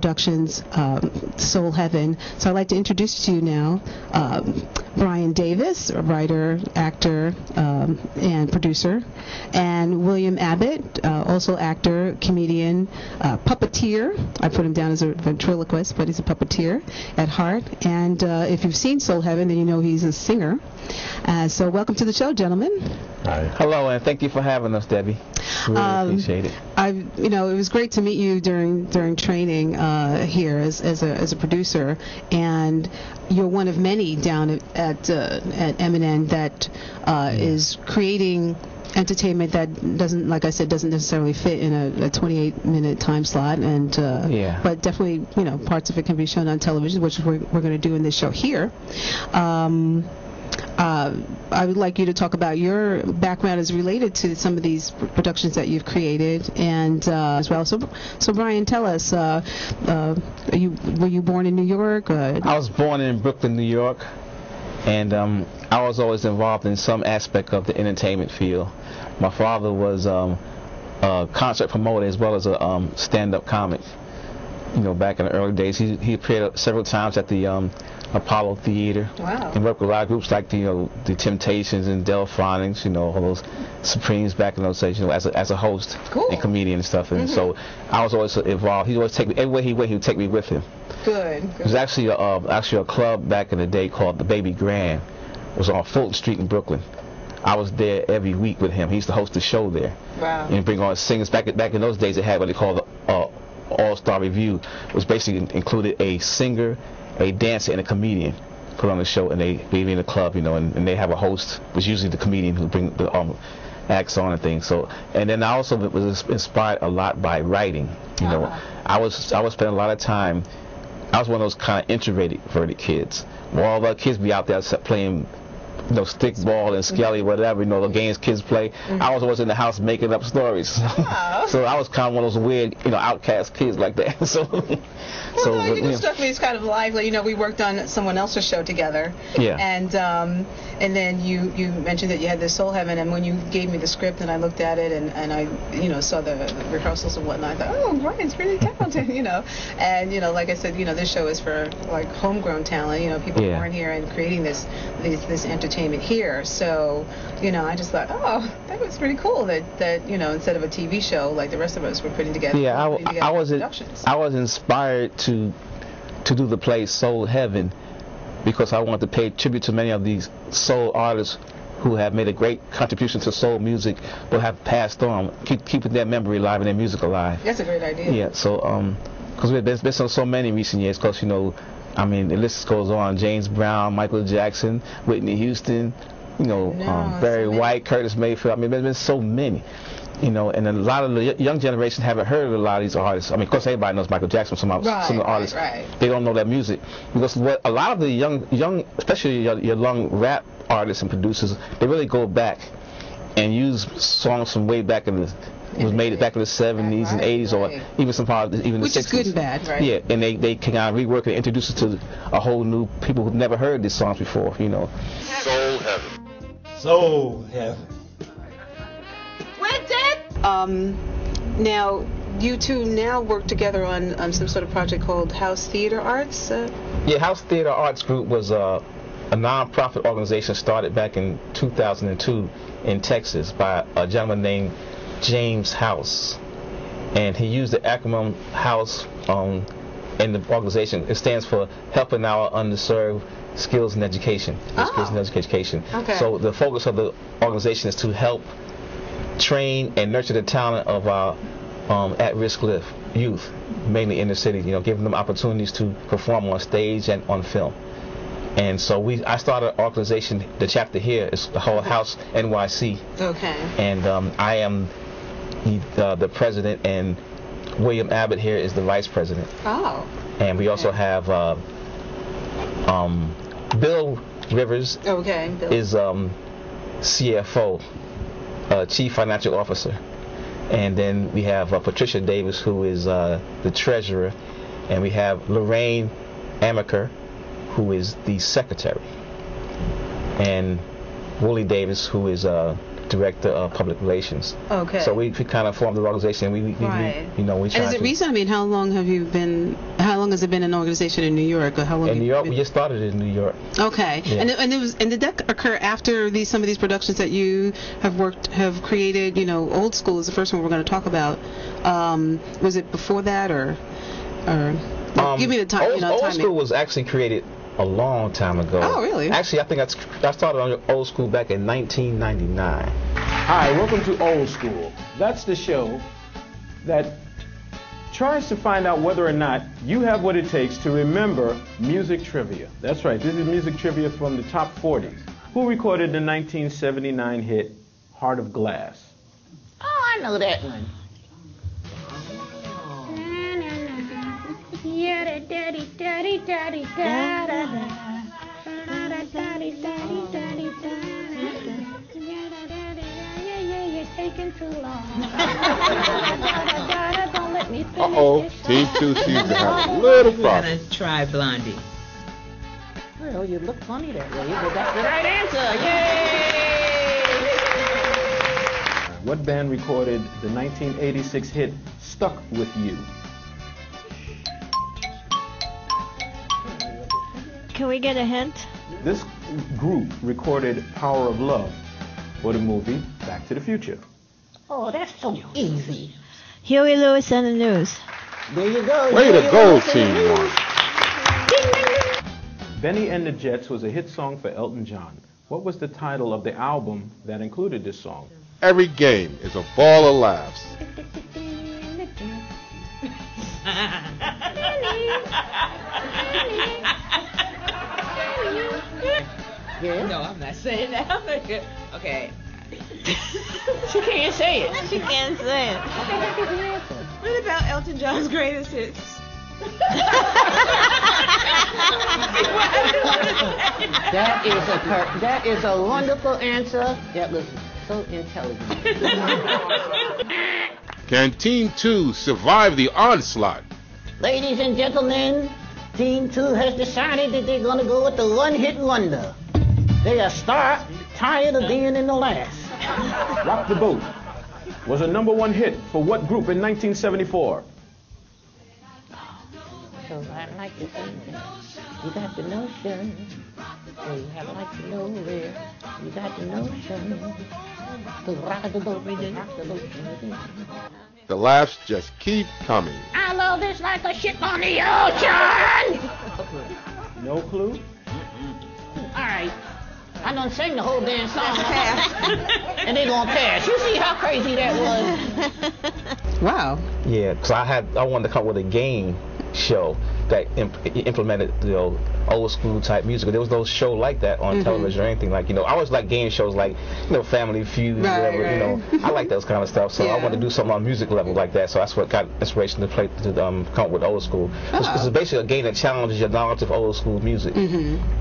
Productions, Soul Heaven. So I'd like to introduce to you now Brian Davis, a writer, actor, and producer, and William Abbott, also actor, comedian, puppeteer. I put him down as a ventriloquist, but he's a puppeteer at heart. And if you've seen Soul Heaven, then you know he's a singer. So welcome to the show, gentlemen. Hi. Hello, and thank you for having us, Debbie. Really appreciate it. It was great to meet you during training here as a producer, and you're one of many down at MNN that is creating entertainment that doesn't, like I said, doesn't necessarily fit in a 28-minute time slot, and but definitely, parts of it can be shown on television, which we're going to do in this show here. I would like you to talk about your background as related to some of these productions that you've created, and as well. So Brian, tell us, were you born in New York? I was born in Brooklyn, New York, and I was always involved in some aspect of the entertainment field. My father was a concert promoter as well as a stand-up comic. Back in the early days, he appeared several times at the Apollo Theater. Wow. And worked with a lot of groups like the Temptations and Delphonics, all those Supremes back in those days, as a host and comedian and stuff. And so I was always involved. He'd always take me everywhere he went. He would take me with him. Good. It was actually a club back in the day called the Baby Grand. It was on Fulton Street in Brooklyn. I was there every week with him. He used to host the show there. Wow. And bring on singers. Back in those days, they had what they called the All-Star Review, which basically included a singer, a dancer, and a comedian put on the show, and they be in the club, and they have a host, which is usually the comedian who bring the acts on and things. So, and then I also was inspired a lot by writing. I was spending a lot of time. I was one of those kind of introverted kids. Where all the kids be out there playing, stickball and skelly, whatever, the games kids play. I was always in the house making up stories. So I was kind of one of those weird, outcast kids like that. You struck me as kind of lively. We worked on someone else's show together. Yeah. And then you mentioned that you had this Soul Heaven, and when you gave me the script and I looked at it and I saw the rehearsals and whatnot, I thought, oh, Brian's pretty talented, And like I said, this show is for like homegrown talent, people born here and creating this entertainment here. So I just thought, oh, that was pretty cool that instead of a TV show like the rest of us were putting together. Yeah, I was inspired to do the play Soul Heaven because I wanted to pay tribute to many of these soul artists who have made a great contribution to soul music but have passed on, keeping their memory alive and their music alive. That's a great idea. Yeah, so because we've been so many in recent years, because the list goes on: James Brown, Michael Jackson, Whitney Houston, Barry White, Curtis Mayfield. There's been so many. And a lot of the young generation haven't heard of a lot of these artists. Of course, everybody knows Michael Jackson. Some of the artists, they don't know their music, because what a lot of the young, especially your young rap artists and producers, they really go back and use songs from way back in the made it back in the 70s and 80s, or even some part even which the 60s. Which is good and bad, right? Yeah, and they can kind of rework and introduce it to a whole new people who've never heard these songs before. Soul Heaven. Soul Heaven. Now, you two now work together on some sort of project called House Theater Arts? Yeah, House Theater Arts Group was a non-profit organization started back in 2002 in Texas by a gentleman named James House. And he used the acronym House in the organization. It stands for Helping Our Underserved Skills and Education. Skills and Education. Okay. So the focus of the organization is to help train and nurture the talent of our at-risk youth, mainly in the city, giving them opportunities to perform on stage and on film. And so I started an organization, the chapter here is the whole House NYC. Okay. And I am the president, and William Abbott here is the vice president. Oh. And we also have Bill Rivers is CFO, Chief Financial Officer. And then we have Patricia Davis, who is the treasurer. And we have Lorraine Amaker, who is the secretary. And Willie Davis, who is director of public relations. Okay. So we kind of formed the organization. We Right. you know, we try And is it to. recent? I mean, how long has it been an organization in New York, or how long? In New York, we been? just started in New York. Okay. Yeah. And did that occur after some of these productions that you have created? You know, Old School is the first one we're going to talk about. Was it before that, or give me the time? Old timing. School was actually created a long time ago. Oh, really? Actually, I think I started on Old School back in 1999. Hi, welcome to Old School. That's the show that tries to find out whether or not you have what it takes to remember music trivia. That's right, this is music trivia from the top 40s. Who recorded the 1979 hit Heart of Glass? Oh, I know that one. Taking too long. Don't let me finish. Uh-oh, Team 2 seems to have a little We're problem. gonna try Blondie. Well, you look funny that way, but that's the right answer. Yay! What band recorded the 1986 hit Stuck With You? Can we get a hint? This group recorded Power of Love for the movie Back to the Future. Oh, that's so easy. Huey Lewis and the News. There you go. Way to Huey go, Lewis and Team the News. 1. Benny and the Jets was a hit song for Elton John. What was the title of the album that included this song? Every game is a ball of laughs. Yes. No, I'm not saying that. Okay. She can't say it. She can't say it. What about Elton John's greatest hits? That is a wonderful answer. That was so intelligent. Can Team 2 survive the onslaught? Ladies and gentlemen, Team 2 has decided that they're going to go with the one-hit wonder. They are tired of being in the last. Rock the Boat was a #1 hit for what group in 1974? So I'd like to say that you got the notion. So I'd like to know where you got the notion. To rock the boat, rock the boat. The laughs just keep coming. I love this like a ship on the ocean. No clue? All right. I done sang the whole damn song. And they gonna pass. You see how crazy that was? Wow. Yeah, because I wanted to come up with a game show that implemented old school type music. There was no show like that on television or anything. Like, I always like game shows like Family Feud, Right, whatever. right. I like those kind of stuff. So I Yeah. wanted to do something on music level like that. So that's what got inspiration to come up with Old School. It's basically a game that challenges your knowledge of old school music,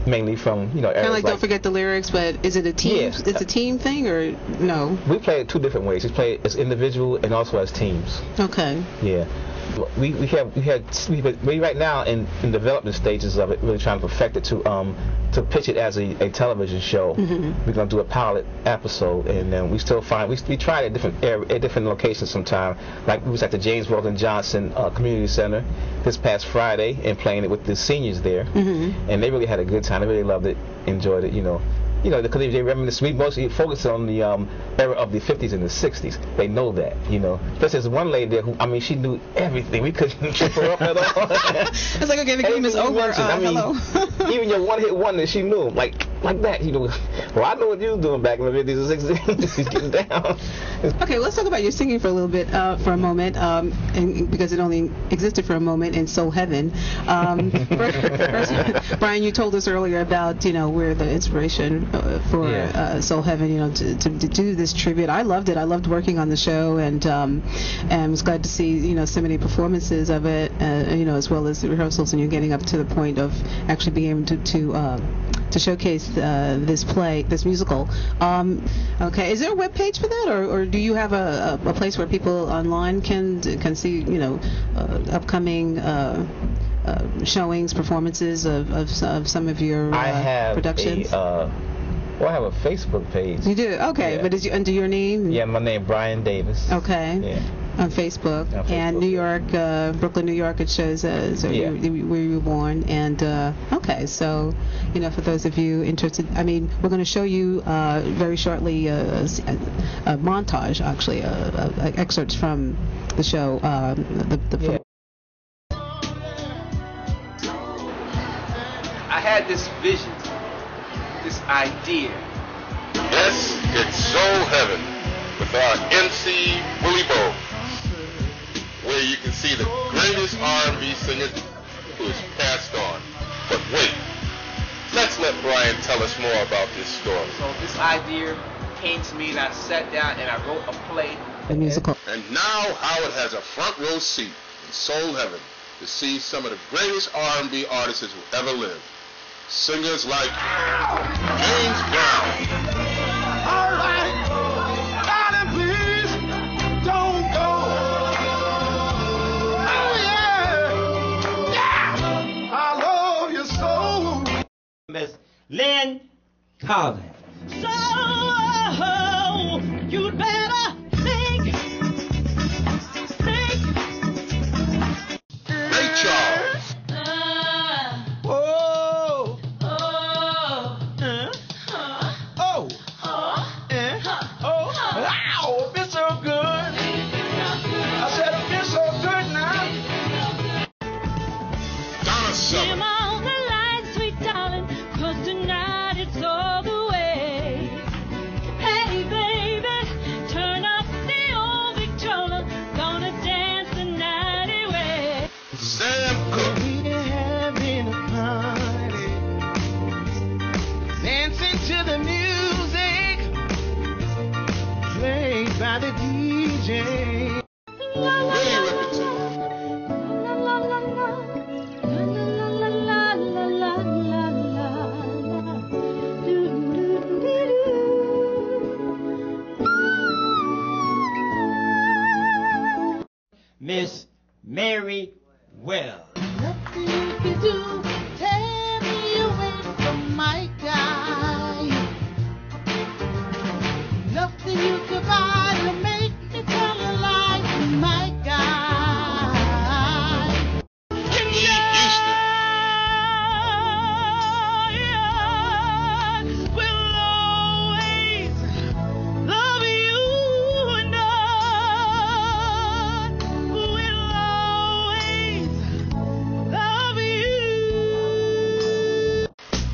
mainly from Kind of like Don't Forget the Lyrics, but is it a team? Yeah. It's a team thing, or no? We play it two different ways. We play it as individual and also as teams. Okay. Yeah. We right now in development stages of it, really trying to perfect it to pitch it as a television show. We're gonna do a pilot episode, and then we still we tried at different locations sometime. Like we was at the James Weldon Johnson Community Center this past Friday and playing it with the seniors there, and they really had a good time. They really loved it, enjoyed it. Because they reminisce. We mostly focus on the era of the 50s and the 60s. They know that, There's one lady there who, she knew everything. We couldn't trip her up at all. It's like, okay, the game is over. Hello. Even your one-hit wonder, she knew him, like that. Well, I know what you was doing back in the 50s and 60s. She's getting down. Okay, let's talk about your singing for a little bit, for a moment, and because it only existed for a moment in Soul Heaven. First, Brian, you told us earlier about, where the inspiration for Soul Heaven, to do this tribute. I loved it. I loved working on the show, and was glad to see, so many performances of it, as well as the rehearsals, and you're getting up to the point of actually being able to showcase this musical. Okay, is there a web page for that, or do you have a place where people online can see, upcoming showings, performances of some of your productions? I Well, I have a Facebook page. You do? Okay, Yeah. but is you under your name? Yeah, my name Brian Davis. Okay. Yeah. On Facebook. On Facebook, And New York, Brooklyn, New York, it shows where you were born. And okay, so for those of you interested, I mean, we're going to show you very shortly a montage, actually, excerpts from the show. Yeah. I had this vision, this idea. Yes, it's Soul Heaven with our MC Willie Bones, where you can see the greatest R&B singer who has passed on. But wait, let's let Brian tell us more about this story. So this idea came to me and I sat down and I wrote a play. A musical. And now Howard has a front row seat in Soul Heaven to see some of the greatest R&B artists who ever lived. Singers like James Brown. All right, darling, please don't go. Oh yeah, yeah, I love you so. Miss Lynn Collins. So you'd better think. Ray Charles. Dim all the lights, sweet darling, 'cause tonight it's all the way. Hey, baby, turn up the old Victrola, gonna dance the night away. Sam Cooke. We're having a party, dancing to the music played by the DJ. Willie Riperton. Miss Mary Wells. Nothing you can do, tear me away from my guy. Nothing you can buy to make me tell a lie to my guy. Whitney Houston. Will always love you, and I will always love you.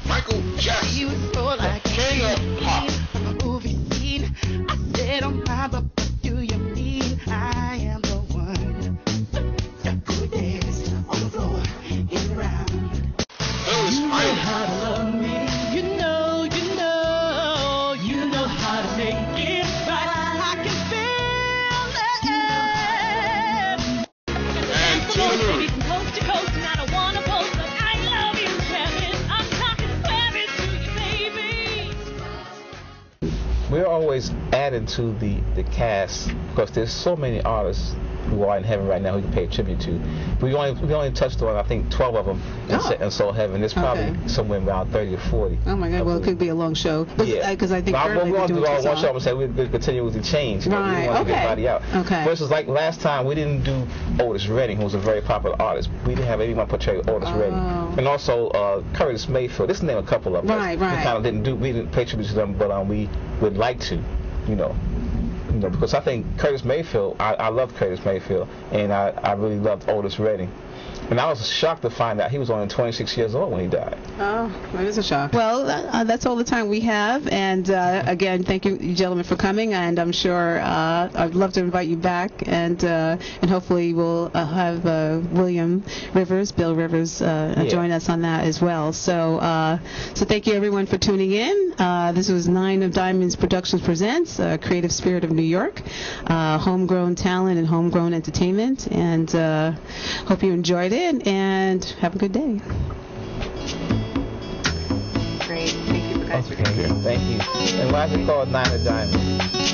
Michael Jackson. You saw like King of Pop. a movie scene. I said, oh my, but what do you mean? I am the one who dance on the floor and around. Phyllis Hyman. How to love me. You know how to make it right. I can feel it. And Tina Louis. From coast to coast, and I don't wanna post, but I love you, Travis. I'm talking Travis to you, baby. We're always adding to the cast because there's so many artists who are in heaven right now who you can pay tribute to. We only touched on I think 12 of them in Soul Heaven. There's probably somewhere around 30 or 40. Oh my God! Well, it could be a long show. Yeah, Because I think but currently we're we're going to doing do all two one show songs. and say we'll continue with the change. Right, We want to get okay. everybody out. Okay. For instance, like last time we didn't do Otis Redding, who was a very popular artist. We didn't have anyone portray Otis Redding. And also Curtis Mayfield. This name a couple of them. Right. We kind of we didn't pay tribute to them, but we would like to, because I think Curtis Mayfield, I love Curtis Mayfield, and I really loved Otis Redding. And I was shocked to find out he was only 26 years old when he died. Oh, that is a shock. Well, that's all the time we have. And again, thank you, gentlemen, for coming. And I'm sure I'd love to invite you back. And hopefully we'll have Bill Rivers, join us on that as well. So thank you, everyone, for tuning in. This was Nine of Diamonds Productions Presents, Creative Spirit of New York, homegrown talent and homegrown entertainment. And hope you enjoyed it. And have a good day. Great. Thank you, guys, for coming. Thank you. And why is it called Nine of Diamonds?